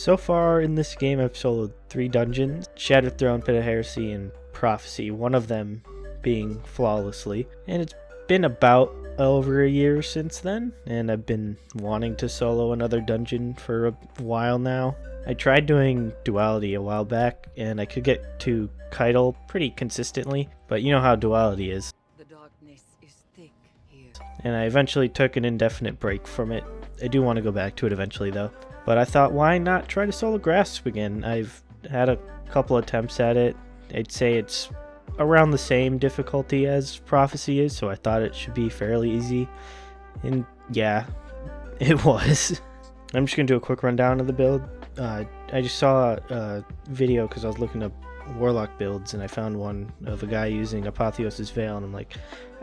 So far in this game I've soloed 3 dungeons, Shattered Throne, Pit of Heresy, and Prophecy, one of them being flawlessly. And it's been about over a year since then, and I've been wanting to solo another dungeon for a while now. I tried doing Duality a while back, and I could get to Keitel pretty consistently, but you know how Duality is. The darkness is thick here. And I eventually took an indefinite break from it. I do want to go back to it eventually though. But I thought, why not try to solo Grasp again? I've had a couple attempts at it. I'd say it's around the same difficulty as Prophecy is, so I thought it should be fairly easy. And yeah, it was. I'm just going to do a quick rundown of the build. I just saw a video because I was looking up Warlock builds, and I found one of a guy using Apotheos's Veil, and I'm like,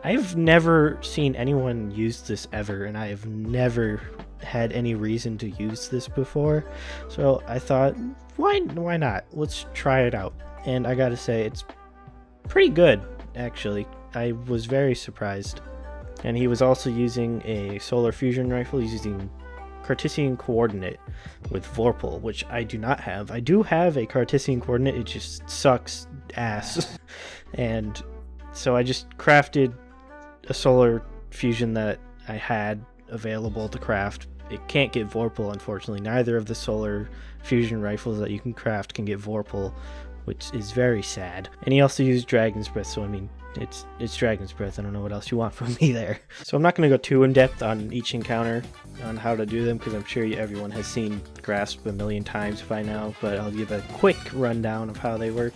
I've never seen anyone use this ever, and I have never had any reason to use this before. So I thought, why not? Let's try it out. And I gotta say, it's pretty good, actually. I was very surprised. And he was also using a solar fusion rifle. He's using Cartesian coordinate with Vorpal, which I do not have. I do have a Cartesian coordinate, it just sucks ass. And so I just crafted a solar fusion that I had available to craft. It can't get Vorpal, unfortunately. Neither of the solar fusion rifles that you can craft can get Vorpal, which is very sad. And he also used Dragon's Breath, so I mean, it's Dragon's Breath. I don't know what else you want from me there. So I'm not going to go too in depth on each encounter on how to do them, because I'm sure everyone has seen Grasp a million times by now, but I'll give a quick rundown of how they work.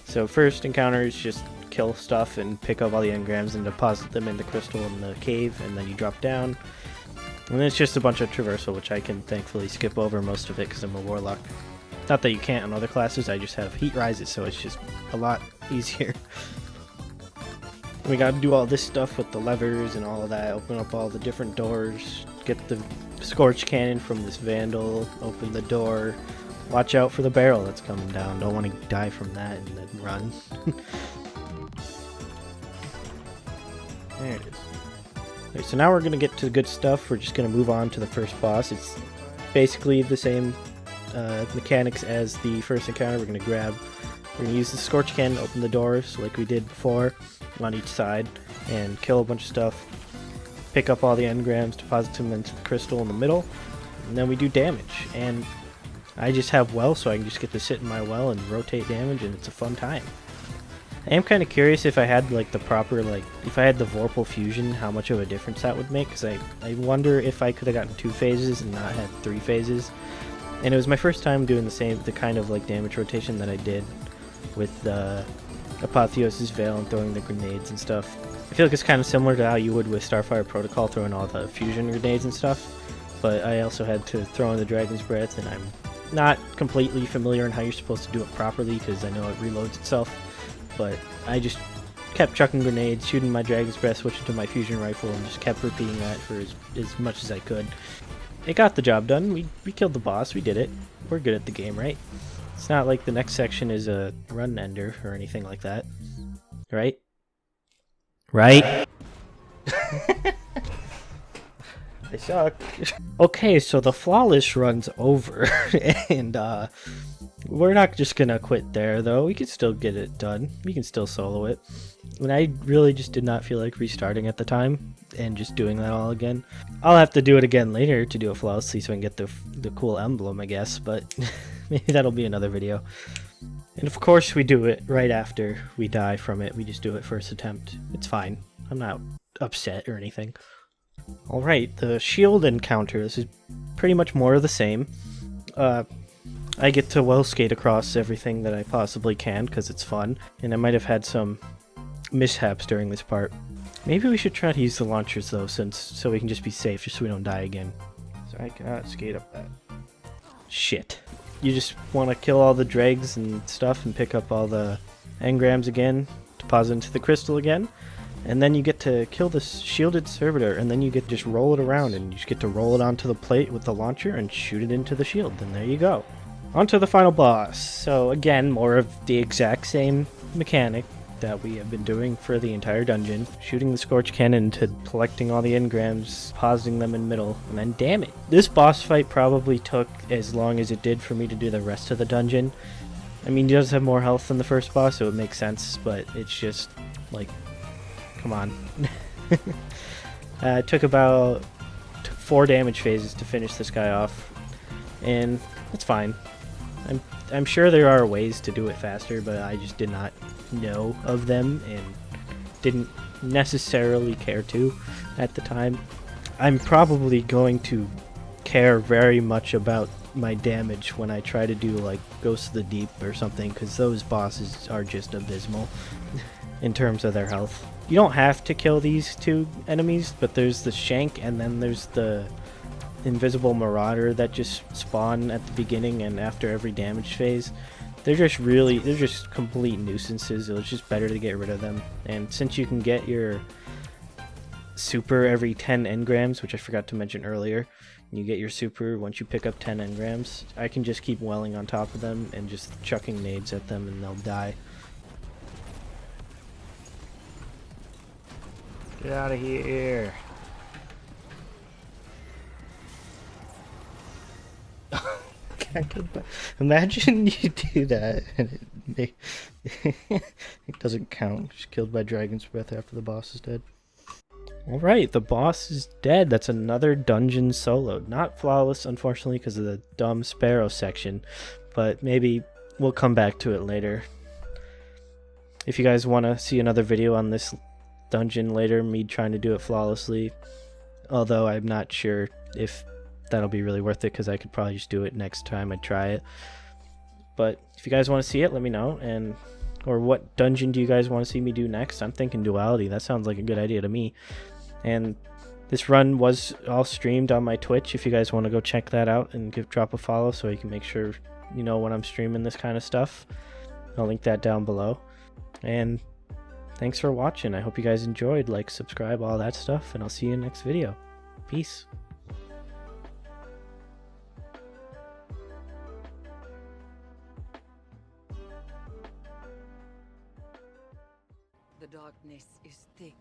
So first encounter is just kill stuff and pick up all the engrams and deposit them in the crystal in the cave, and then you drop down. And then it's just a bunch of traversal, which I can thankfully skip over most of it because I'm a warlock. Not that you can't on other classes, I just have heat rises, so it's just a lot easier. We gotta do all this stuff with the levers and all of that, open up all the different doors, get the Scorch Cannon from this Vandal, open the door, watch out for the barrel that's coming down, don't want to die from that and then run. There it is. Okay, so now we're going to get to the good stuff. We're just going to move on to the first boss. It's basically the same mechanics as the first encounter. We're going to use the Scorch Cannon, open the doors like we did before on each side, and kill a bunch of stuff. Pick up all the engrams, deposit them into the crystal in the middle, and then we do damage. And I just have well, so I can just get to sit in my well and rotate damage, and it's a fun time. I am kind of curious if I had like the proper, if I had the Vorpal fusion, how much of a difference that would make, because I wonder if I could have gotten 2 phases and not had 3 phases. And it was my first time doing the kind of like damage rotation that I did with Apotheos's Veil and throwing the grenades and stuff. I feel like it's kind of similar to how you would with Starfire Protocol, throwing all the fusion grenades and stuff, but I also had to throw in the Dragon's Breath, and I'm not completely familiar on how you're supposed to do it properly because I know it reloads itself. But I just kept chucking grenades, shooting my Dragon's Breath, switching to my fusion rifle, and just kept repeating that for as much as I could. It got the job done. We killed the boss. We did it. We're good at the game, right? It's not like the next section is a run ender or anything like that. Right? Right? I suck. Okay, so the flawless run's over, and we're not just gonna quit there, though. We can still get it done. We can still solo it. And I really just did not feel like restarting at the time and just doing that all again. I'll have to do it again later to do it flawlessly so I can get the cool emblem, I guess, but maybe that'll be another video. And of course we do it right after we die from it. We just do it first attempt. It's fine. I'm not upset or anything. Alright, the shield encounter. This is pretty much more of the same. I get to well skate across everything that I possibly can because it's fun, and I might have had some mishaps during this part. Maybe we should try to use the launchers though, so we can just be safe, just so we don't die again. So I cannot skate up that. Shit. You just want to kill all the dregs and stuff and pick up all the engrams again, deposit into the crystal again, and then you get to kill this shielded servitor, and then you get to just roll it around, and you just get to roll it onto the plate with the launcher and shoot it into the shield, and there you go. On to the final boss. So again, more of the exact same mechanic. that we have been doing for the entire dungeon. Shooting the Scorch Cannon to collecting all the engrams, pausing them in middle, and then damn it. This boss fight probably took as long as it did for me to do the rest of the dungeon. I mean, he does have more health than the first boss, so it makes sense, but it's just, like, come on. It took about 4 damage phases to finish this guy off, and it's fine. I'm sure there are ways to do it faster, but I just did not know of them and didn't necessarily care to at the time. I'm probably going to care very much about my damage when I try to do like Ghost of the Deep or something, because those bosses are just abysmal in terms of their health. You don't have to kill these 2 enemies, but there's the Shank and then there's the invisible marauder that just spawn at the beginning and after every damage phase. They're just complete nuisances. It was just better to get rid of them. And since you can get your super every 10 engrams, which I forgot to mention earlier, you get your super once you pick up 10 engrams, I can just keep welling on top of them and just chucking nades at them and they'll die. Get out of here. Imagine you do that and it doesn't count. Just killed by Dragon's Breath after the boss is dead. Alright, the boss is dead. That's another dungeon solo. Not flawless, unfortunately, because of the dumb sparrow section, but maybe we'll come back to it later. If you guys want to see another video on this dungeon later, me trying to do it flawlessly, although I'm not sure if that'll be really worth it, because I could probably just do it next time I try it. But if you guys want to see it, let me know. And or what dungeon do you guys want to see me do next? I'm thinking duality. That sounds like a good idea to me. And this run was all streamed on my Twitch. If you guys want to go check that out and drop a follow so you can make sure you know when I'm streaming this kind of stuff, I'll link that down below. And thanks for watching. I hope you guys enjoyed. Like, subscribe, all that stuff, and I'll see you in the next video. Peace. The darkness is thick